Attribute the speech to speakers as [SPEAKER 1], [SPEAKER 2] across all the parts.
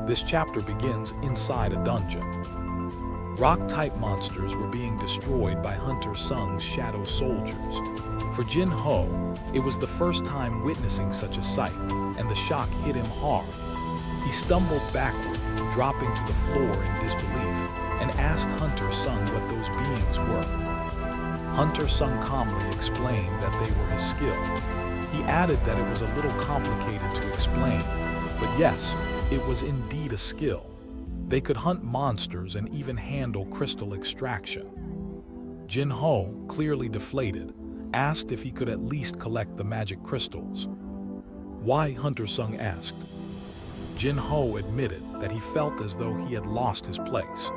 [SPEAKER 1] This chapter begins inside a dungeon. Rock-type monsters were being destroyed by Hunter Sung's shadow soldiers. For Jin Ho, it was the first time witnessing such a sight, and the shock hit him hard. He stumbled backward, dropping to the floor in disbelief, and asked Hunter Sung what those beings were. Hunter Sung calmly explained that they were his skill. He added that it was a little complicated to explain, but yes, it was indeed a skill. They could hunt monsters and even handle crystal extraction. Jin Ho, clearly deflated, asked if he could at least collect the magic crystals. Why? Hunter Sung asked. Jin Ho admitted that he felt as though he had lost his place.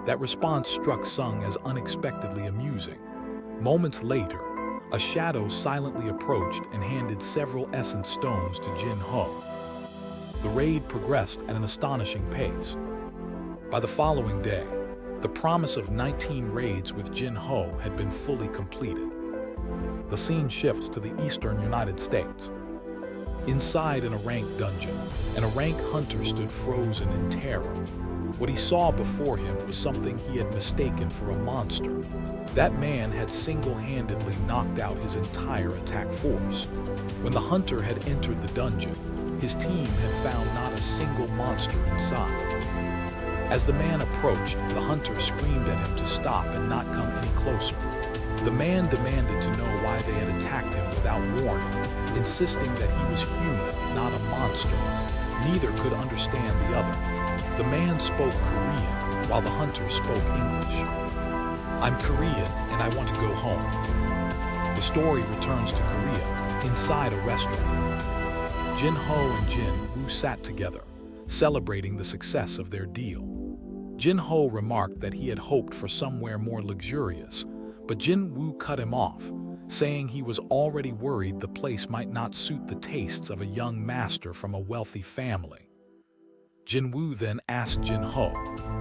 [SPEAKER 1] That response struck Sung as unexpectedly amusing. Moments later, a shadow silently approached and handed several essence stones to Jin Ho. The raid progressed at an astonishing pace. By the following day, the promise of 19 raids with Jin Ho had been fully completed. The scene shifts to the eastern United States. Inside an rank dungeon, a rank hunter stood frozen in terror. What he saw before him was something he had mistaken for a monster. That man had single-handedly knocked out his entire attack force. When the hunter had entered the dungeon, his team had found not a single monster inside. As the man approached, the hunter screamed at him to stop and not come any closer. The man demanded to know why they had attacked him without warning, insisting that he was human, not a monster. Neither could understand the other. The man spoke Korean, while the hunter spoke English. "I'm Korean, and I want to go home." The story returns to Korea, inside a restaurant. Jin Ho and Jin Woo sat together, celebrating the success of their deal. Jin Ho remarked that he had hoped for somewhere more luxurious, but Jin Woo cut him off, saying he was already worried the place might not suit the tastes of a young master from a wealthy family. Jin Woo then asked Jin Ho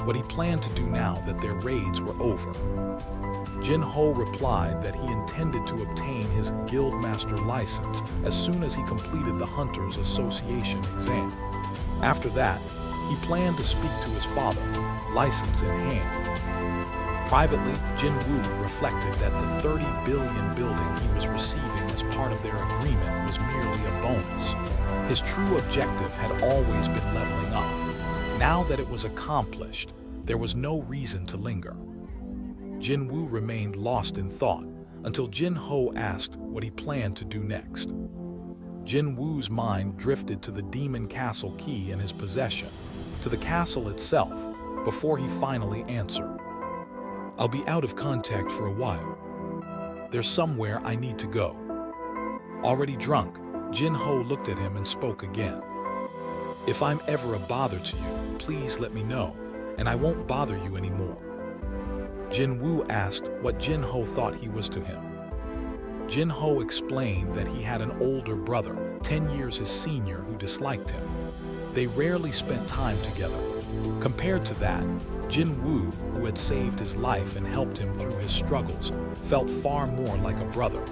[SPEAKER 1] what he planned to do now that their raids were over. Jin Ho replied that he intended to obtain his Guildmaster license as soon as he completed the Hunters Association exam. After that, he planned to speak to his father, license in hand. Privately, Jin Woo reflected that the 30 billion building he was receiving as part of their agreement was merely a bonus. His true objective had always been leveling up. Now that it was accomplished, there was no reason to linger. Jin Woo remained lost in thought until Jin Ho asked what he planned to do next. Jin Woo's mind drifted to the Demon Castle key in his possession, to the castle itself, before he finally answered. "I'll be out of contact for a while. There's somewhere I need to go." Already drunk, Jin Ho looked at him and spoke again. "If I'm ever a bother to you, please let me know, and I won't bother you anymore." Jin Woo asked what Jin Ho thought he was to him. Jin Ho explained that he had an older brother, 10 years his senior, who disliked him. They rarely spent time together. Compared to that, Jin Woo, who had saved his life and helped him through his struggles, felt far more like a brother.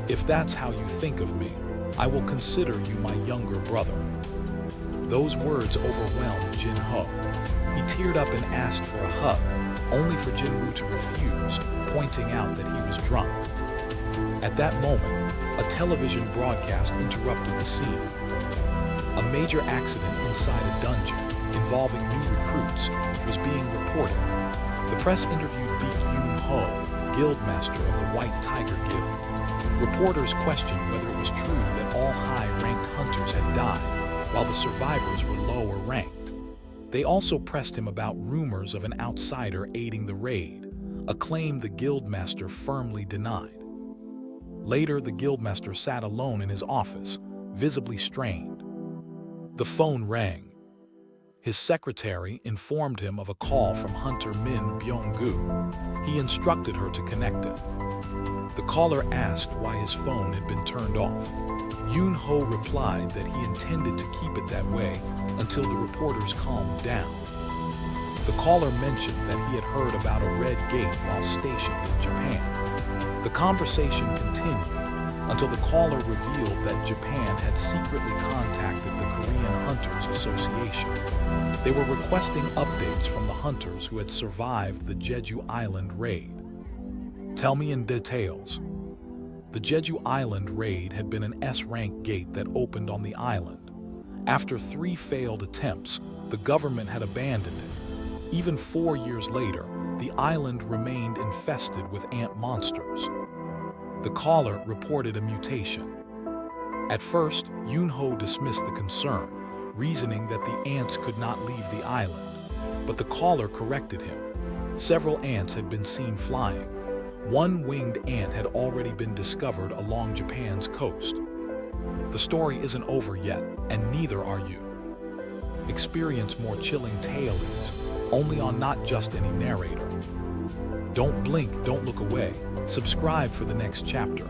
[SPEAKER 1] "If that's how you think of me, I will consider you my younger brother." Those words overwhelmed Jin Ho. He teared up and asked for a hug, only for Jin Woo to refuse, pointing out that he was drunk. At that moment, a television broadcast interrupted the scene. A major accident inside a dungeon, involving new recruits, was being reported. The press interviewed Baek Yoon Ho, Guildmaster of the White Tiger Guild. Reporters questioned whether it was true that all high-ranked hunters had died, while the survivors were lower ranked. They also pressed him about rumors of an outsider aiding the raid, a claim the Guildmaster firmly denied. Later, the Guildmaster sat alone in his office, visibly strained. The phone rang. His secretary informed him of a call from Hunter Min Byung-gu. He instructed her to connect it. The caller asked why his phone had been turned off. Yoon Ho replied that he intended to keep it that way until the reporters calmed down. The caller mentioned that he had heard about a red gate while stationed in Japan. The conversation continued until the caller revealed that Japan had secretly contacted the Korean Hunters Association. They were requesting updates from the hunters who had survived the Jeju Island raid. Tell me in details. The Jeju Island raid had been an S-rank gate that opened on the island. After 3 failed attempts, the government had abandoned it. Even 4 years later, the island remained infested with ant monsters. The caller reported a mutation. At first, Yoon-ho dismissed the concern, reasoning that the ants could not leave the island. But the caller corrected him. Several ants had been seen flying. One winged ant had already been discovered along Japan's coast. The story isn't over yet, and neither are you. Experience more chilling tales, only on Not Just Any Narrator. Don't blink, don't look away. Subscribe for the next chapter.